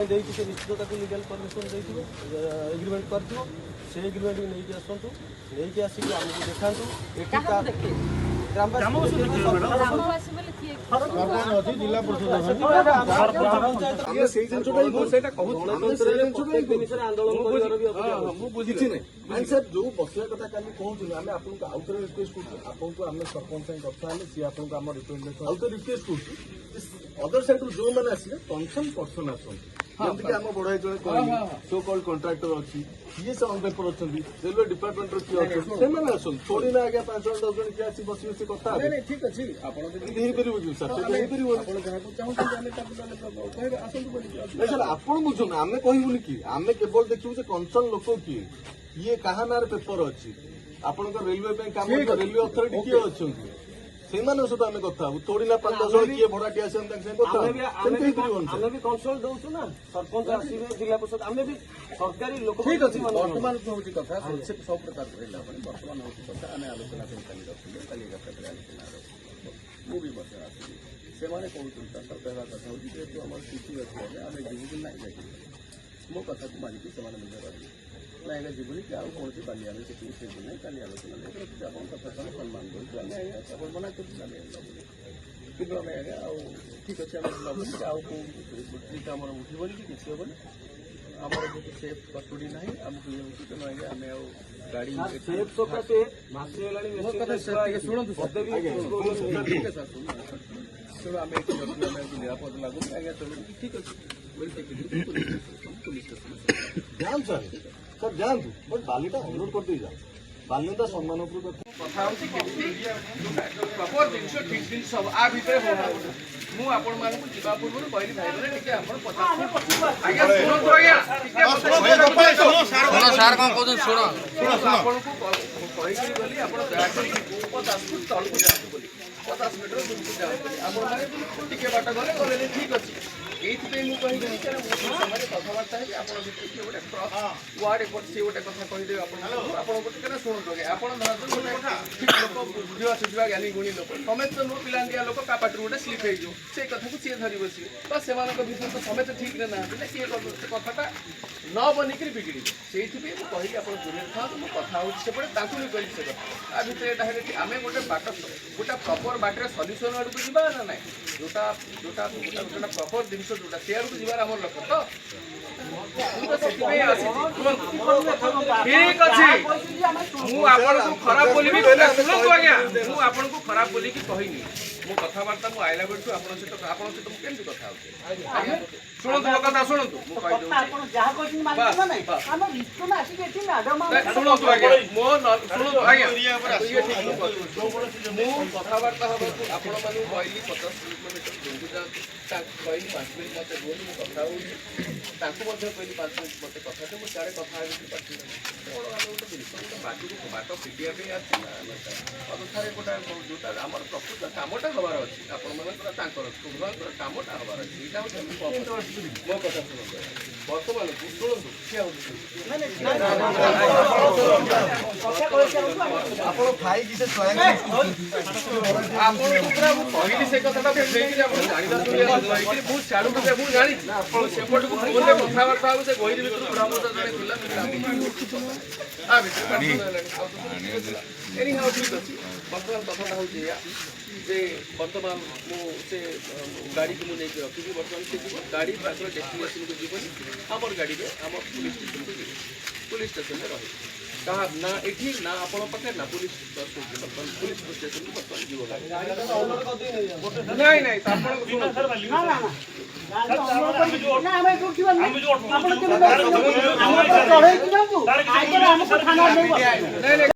से निश्चित legal permission देथिबो agreement करथिबो से एग्रीमेंट नहीं के आसंतु नहीं के आसी हमको देखांतु एठी ग्रामवासी बोले किए सरपंच अछि जिला परिषद ये सेही जंचोटा ही सेटा कहू गणतंत्र आंदोलन करिवार भी अछि मु बुझिछि नै आंसर जो बसला कथा काली कहू हमें आपन को आउटर रिक्वेस्ट करछु आपन को हमें सरपंच से कथा हमें सी आपन को हमर रिप्रेजेंटेशन आउटर रिक्वेस्ट करछु अदर साइड जो माने आसी कंसर्न पर्सन आछन जंतु कि हम बड़ाई जळे कहली सो कॉल्ड कॉन्ट्रैक्टर अछि ये से ऑन पेपर अछंदी रेलवे डिपार्टमेंट रो कि अछि से माने आछन छोड़ी ना आगे 5 10 जन कि आसी बसी बसी कथा नै नै ठीक अछि आपण जदी देहि परिबो कि सर से देहि परिबो आपण जहा को चाहू जाने ताकू कहबे आसंतु बोली सर आपण बुझो ना हमें कहिबुनी कि हमें केवल देखिबो जे कंसर्न लोक कि ये कहा नार पेपर अछि आपण को रेलवे पे काम रेलवे अथॉरिटी कि अछंती सेमाने सहित आम कथा थोड़ी ना 5-10 जन किए भड़ाटी आसे आम भी कंसल्ट दौचु ना सरपंच आसवे जिला परिषद आम भी सरकारी लोक ठीक अच्छे बर्तमान हूँ कथा सब प्रकार बर्तमान हूँ कथा आम आलोचना कल 11 आलोचना मुझे आसवी से कहते सरकार कथा हूँ जेहतु आम स्थिति अच्छे आम जीवन ना मो कथा को मानिकी से ना आगे जीवन कि आउ कौन काली आम से ना काली आलोचना नहीं आप कथा सम्मान दूसरे मना कर कि आम आगे ठीक अच्छे आम आम उठबन कि किसी हेन आमर जो सेफ कस्टडी ना आमको ये होती तेना आगे आम गाड़ी सेफ सकाशे शुणु आम निरापद लगुन आगे चलू ठीक अच्छे पुलिस स्टेशन सर जानतु बट बालीटा अनुरोध करते जाओ बाल्यता सम्मान कथा प्रपर जिन ठीक जिन सब आ भितर मु आपण मानकु जीवा पूर्व कहली भाई माने टिके आपण 50 आज्ञा सुनो आज्ञा टिके सर कोन कहू सुनो आपण को कहली बोली आपण दया करी 50 फुट तल को जाऊ बोली 50 मीटर दूर को जाऊ बोली आपण माने टिके बाट गले ठीक अछि एथि मु कहि कि समय कथबार्ता है आप गोटे वार्ड से गोटे कथा कहीदे आपके शुणु आप ठीक लोक बुझा सुझा ज्ञानी गुणी लोक समेत नो पिला लोक का पाटर गोटे स्लीप हो से कथा को सी धरी बस तो से विषय तो समेत ठीक ना किए कथाटा न बनिक बिगड़ से कही आप दूर था कथा होपटे भी कही से कथा भितर आम गोटे बाट गोटे प्रपर बाटर सल्यूसन आड़ को जावा ना ना जोटा जोटा गोटा प्रपर जिन जोटा से आड़ को जीवार आम लक्ष्य तो ठीक अच्छे मुझे खराब बोली शुणु आज्ञा मुझे खराब बोली कहनी मो कथबार्ता मुझे आइला बेलू सहित केमती कथा शुणु मो कथा शुणु शुणु आज्ञा मो शुणु आज्ञा मु कथबार्ता हाँ आपण मानू कहली 50 किलोमीटर कहली 5 मिनट मत बोल कथा कहली 5 मिनट मत कथा मुझे सारे कथा बाकी बाट फिटिया अदथार गोटा जोटा आम प्रकृत कमटा हबार अच्छी आपंकर कमटा हबार अच्छी मो कथा शुणु बर्तमान को शुणु कहली से कथा सियाड़ू मुझे जानी सेपट को कथबार्ता से गहिरी भितर ठीक अच्छे बर्तमान कथा हूँ बर्तमान मुझे गाड़ी को नहीं रखी बर्तमान से जीव गाड़ी डेस्टिनेशन को जीवन आम गाड़ी में आम पुलिस स्टेशन को जीव पुलिस स्टेशन में रही कहा ना ये ना आपण पाखे ना पुलिस पुलिस स्टेशन को बर्तमान जीव नहीं नहीं